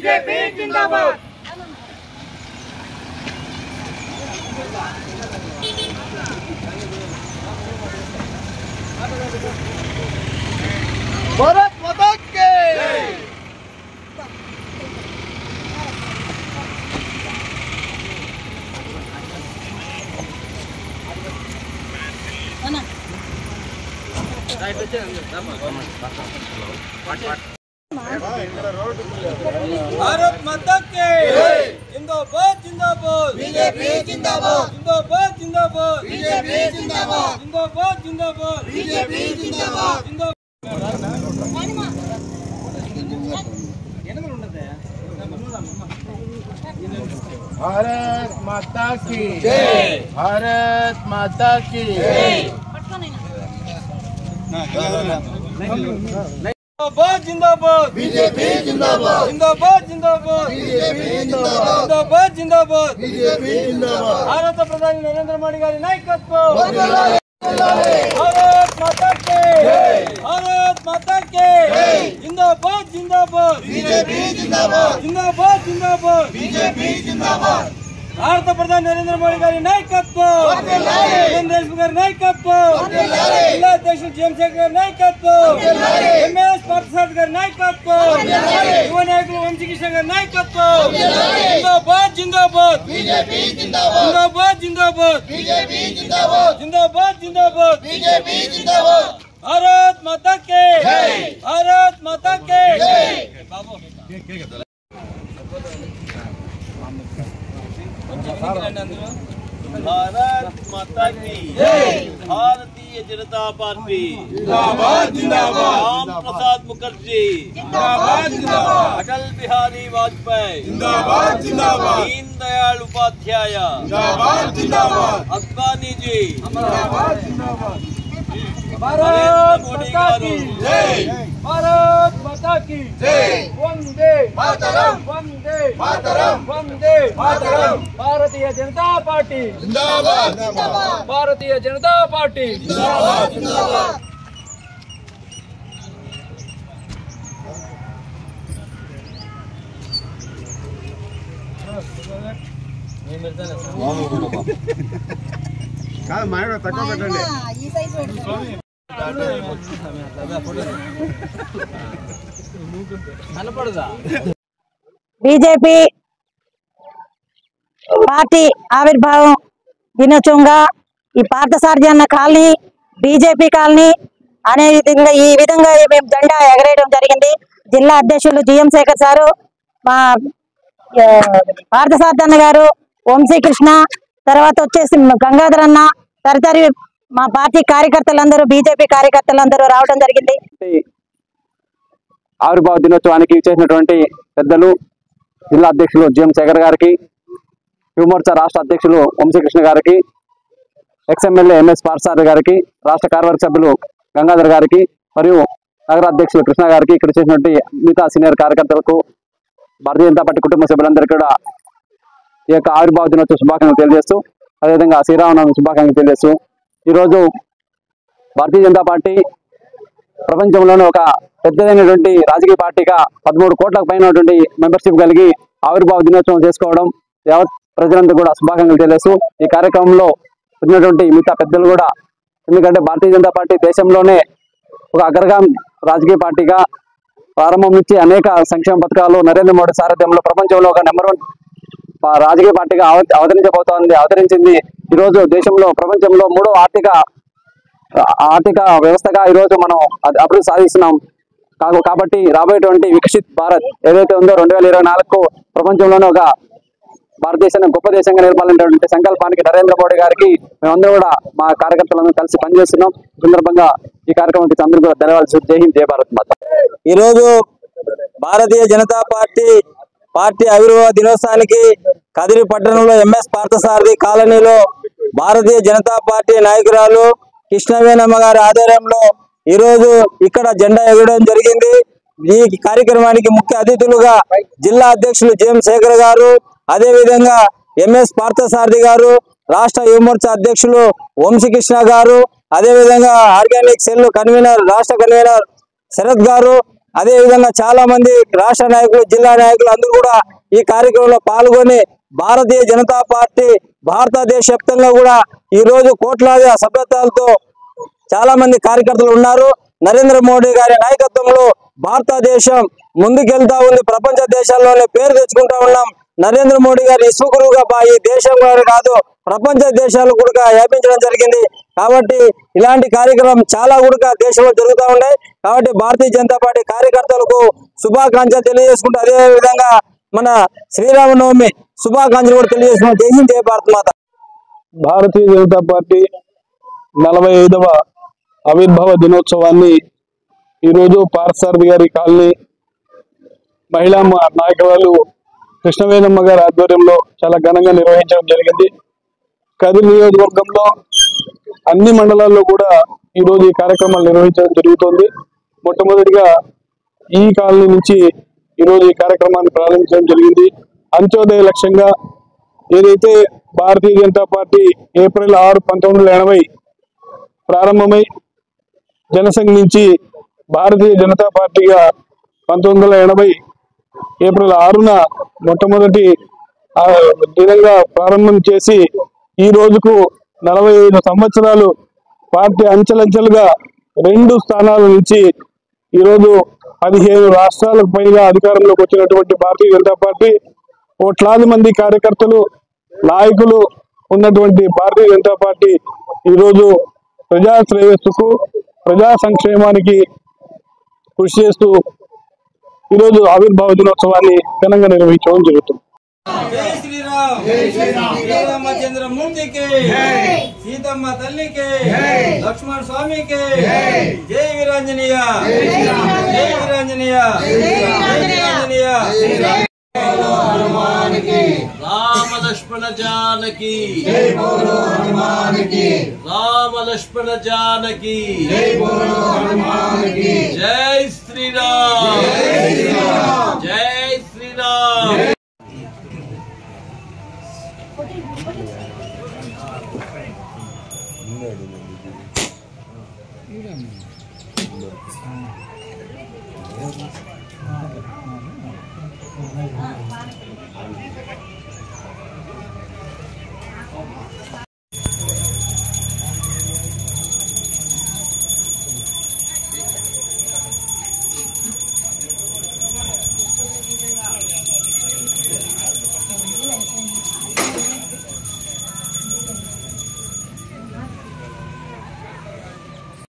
BJP जिंदाबाद। भारत माता की भारत माता के जिंदाबाद जिंदाबाद बीजेपी जिंदाबाद जिंदाबाद जिंदाबाद बीजेपी जिंदाबाद जिंदाबाद जिंदाबाद बीजेपी जिंदाबाद भारत माता की जय। भारत माता की जय। जिंदाबाद जिंदाबाद बीजेपी जिंदाबाद जिंदाबाद जिंदाबाद बीजेपी जिंदाबाद जिंदाबाद जिंदाबाद बीजेपी जिंदाबाद भारत प्रधानी नरेंद्र मोदी गारी नायकत्व भारत माता के भारत माता के जिंदाबाद जिंदाबाद बीजेपी जिंदाबाद जिंदाबाद जिंदाबाद बीजेपी जिंदाबाद भारत प्रधानी नरेंद्र मोदी गारी नायकत्व देश गारी नायकत्व जिला अध्यक्ष चंद्रशेखर नायकत्व एमएस पार्थसारथी गारी नायकत्व युवा नायकुలు వంశీకృష్ణ గారి నాయకత్వం जिंदाबाद जिंदाबाद बीजेपी जिंदाबाद जिंदाबाद बीजेपी जिंदाबाद जिंदाबाद जिंदाबाद बीजेपी जिंदाबाद भारत माता के भारत माता के भारत माता की भारतीय जनता पार्टी जिंदाबाद जिंदाबाद राम प्रसाद मुखर्जी जिंदाबाद जिंदाबाद अटल बिहारी वाजपेयी जिंदाबाद जिंदाबाद दीन दयाल उपाध्याय जिंदाबाद जिंदाबाद अद्वानी जी जिंदाबाद जिंदाबाद भारत माता की जय। भारत माता की जय। वंदे मातरम वंदे मातरम वंदे मातरम भारतीय जनता पार्टी जिंदाबाद भारतीय जनता पार्टी जिंदाबाद जिंदाबाद बीजेपी पार्टी आविर्भाव दिनोत्सవంగా ఈ పార్థసారథి అన్న కాలనీ బీజేపీ కాలనీ అనే విధంగా ఈ విధంగా మేము జెండా ఎగరేయడం జరిగింది। జిల్లా అధ్యక్షులు జిఎం శేఖర్ సారు, మా పార్థసారథి అన్న గారు, వంశీకృష్ణ, తర్వాత వచ్చేసి గంగాధర్ అన్న, తదితరి మా పార్టీ కార్యకర్తలందరూ బీజేపీ కార్యకర్తలందరూ రావడం జరిగింది। ఆవిర్భావ దినోత్సవానికి చేసినటువంటి పెద్దలు జిల్లా అధ్యక్షులు జిఎం శేఖర్ గారికి, యువమోర్చా రాష్ట్ర అధ్యక్షులు వంశీకృష్ణ గారికి, ఎక్స్ఎమ్మెల్యే ఎంఎస్ పార్థసారథి గారికి, రాష్ట్ర కార్యవర్గ సభ్యులు గంగాధర్ గారికి మరియు నగర అధ్యక్షులు కృష్ణ గారికి, ఇక్కడ చేసినటువంటి మిగతా సీనియర్ కార్యకర్తలకు, భారతీయ జనతా పార్టీ కుటుంబ సభ్యులందరికీ కూడా ఈ యొక్క ఆవిర్భావ దినోత్సవ శుభాకాంక్షలు తెలియజేస్తూ, అదేవిధంగా శ్రీరామనవమి శుభాకాంక్షలు తెలియజేస్తూ, ఈరోజు భారతీయ జనతా పార్టీ ప్రపంచంలోనే ఒక పెద్దదైనటువంటి రాజకీయ పార్టీగా 13 కోట్లకు పైన మెంబర్షిప్ కలిగి ఆవిర్భావ దినోత్సవం చేసుకోవడం యావత్ ప్రజలందరూ కూడా శుభాకాంక్షలు తెలియజేస్తూ, ఈ కార్యక్రమంలో ఉన్నటువంటి మిగతా పెద్దలు కూడా, ఎందుకంటే భారతీయ జనతా పార్టీ దేశంలోనే ఒక అగ్రగామి రాజకీయ పార్టీగా ప్రారంభం నుంచి అనేక సంక్షేమ పథకాలు నరేంద్ర మోడీ సారథ్యంలో ప్రపంచంలో ఒక నెంబర్ 1 రాజకీయ పార్టీగా అవతరించింది। ఈరోజు దేశంలో ప్రపంచంలో 3వ ఆర్థిక వ్యవస్థగా ఈరోజు మనం అభివృద్ధి సాధిస్తున్నాం। కాబట్టి రాబోయేటువంటి వికసిత్ భారత్ ఏదైతే ఉందో 2024కు ప్రపంచంలోనే ఒక భారతదేశాన్ని గొప్ప దేశంగా నిలపాలనేటువంటి సంకల్పానికి నరేంద్ర మోడీ గారికి మేమందరూ కూడా మా కార్యకర్తలందరూ కలిసి పనిచేస్తున్నాం। ఈ సందర్భంగా ఈ కార్యక్రమానికి అందరూ కూడా ధన్యవాదాలు। జై హింద్, జై భారత్ మాత। ఈరోజు భారతీయ జనతా పార్టీ ఆవిర్భావ దినోత్సవానికి కదిరి పట్టణంలో ఎంఎస్ పార్థసారథి కాలనీలో భారతీయ జనతా పార్టీ నాయకురాలు కృష్ణవేణమ్మ గారి ఆధ్వర్యంలో ఈరోజు ఇక్కడ జెండా ఎగరడం జరిగింది। ఈ కార్యక్రమానికి ముఖ్య అతిథులుగా జిల్లా అధ్యక్షులు జిఎం శేఖర్ గారు, అదే విధంగా ఎంఎస్ పార్థసారథి గారు, రాష్ట్ర యువమోర్చా అధ్యక్షులు వంశీకృష్ణ గారు, అదే విధంగా ఆర్గానిక్ సెల్ కన్వీనర్ రాష్ట్ర కన్వీనర్ శరత్ గారు, అదే విధంగా చాలా మంది రాష్ట్ర నాయకులు, జిల్లా నాయకులు అందరూ కూడా ఈ కార్యక్రమంలో పాల్గొని భారతీయ జనతా పార్టీ భారతదేశ వ్యాప్తంగా కూడా ఈ రోజు కోట్లాది సభ్యత్వాలతో చాలా మంది కార్యకర్తలు ఉన్నారు. నరేంద్ర మోడీ గారి నాయకత్వంలో భారతదేశం ముందుకెళ్తా ఉంది. ప్రపంచ దేశాల్లోనే పేరు తెచ్చుకుంటా ఉన్నాం. నరేంద్ర మోడీ గారి విశ్వగురువుగా ఈ దేశం కాదు ప్రపంచ దేశాలు కూడా వ్యాపించడం జరిగింది. కాబట్టి ఇలాంటి కార్యక్రమం చాలా కూడా దేశంలో జరుగుతూ ఉన్నాయి. కాబట్టి భారతీయ జనతా పార్టీ కార్యకర్తలకు శుభాకాంక్షలు తెలియజేసుకుంటూ అదే విధంగా మన శ్రీరామనవమి శుభాకాంక్షలు కూడా తెలియజేసుకుంటాం. జై హింద్, జై భారత్ మాత. భారతీయ జనతా పార్టీ 45వ ఆవిర్భావ దినోత్సవాన్ని ఈరోజు పార్థసారథి గారి కాలనీ మహిళా నాయకురాలు కృష్ణవేణమ్మ గారి ఆధ్వర్యంలో చాలా ఘనంగా నిర్వహించడం జరిగింది. కదిరి నియోజకవర్గంలో అన్ని మండలాల్లో కూడా ఈరోజు ఈ కార్యక్రమాలు నిర్వహించడం జరుగుతోంది. మొట్టమొదటిగా ఈ కాలనీ నుంచి ఈరోజు ఈ కార్యక్రమాన్ని ప్రారంభించడం జరిగింది. అంత్యోదయ లక్ష్యంగా ఏదైతే భారతీయ జనతా పార్టీ ఏప్రిల్ 6, 1980 ప్రారంభమై జనసంఘ్ నుంచి భారతీయ జనతా పార్టీగా 1980 ఏప్రిల్ 6న మొట్టమొదటి దినంగా ప్రారంభం చేసి ఈ రోజుకు 45 సంవత్సరాలు పార్టీ అంచెలంచెలుగా 2 స్థానాల నుంచి ఈరోజు 15 రాష్ట్రాలకు పైగా అధికారంలోకి వచ్చినటువంటి భారతీయ జనతా పార్టీ కోట్లాది మంది కార్యకర్తలు, నాయకులు ఉన్నటువంటి భారతీయ జనతా పార్టీ ఈరోజు ప్రజా శ్రేయస్సుకు, ప్రజా సంక్షేమానికి కృషి చేస్తూ ఈరోజు ఆవిర్భావ దినోత్సవాన్ని ఘనంగా నిర్వహించడం జరుగుతుంది. జై శ్రీరామ్, శ్రీరామచంద్రమూర్తికి, సీతమ్మ తల్లికి, లక్ష్మణ స్వామికి, జై వీరాంజనేయ, జై వీరాంజనేయ, జై వీరాంజనేయ. రామ లక్ష్మణ జానకి, జై బోలో హనుమాన్ కి. రామ లక్ష్మణ జానకి, జై బోలో హనుమాన్ కి. జై శ్రీరామ్, జై శ్రీరామ్, జై శ్రీరామ్.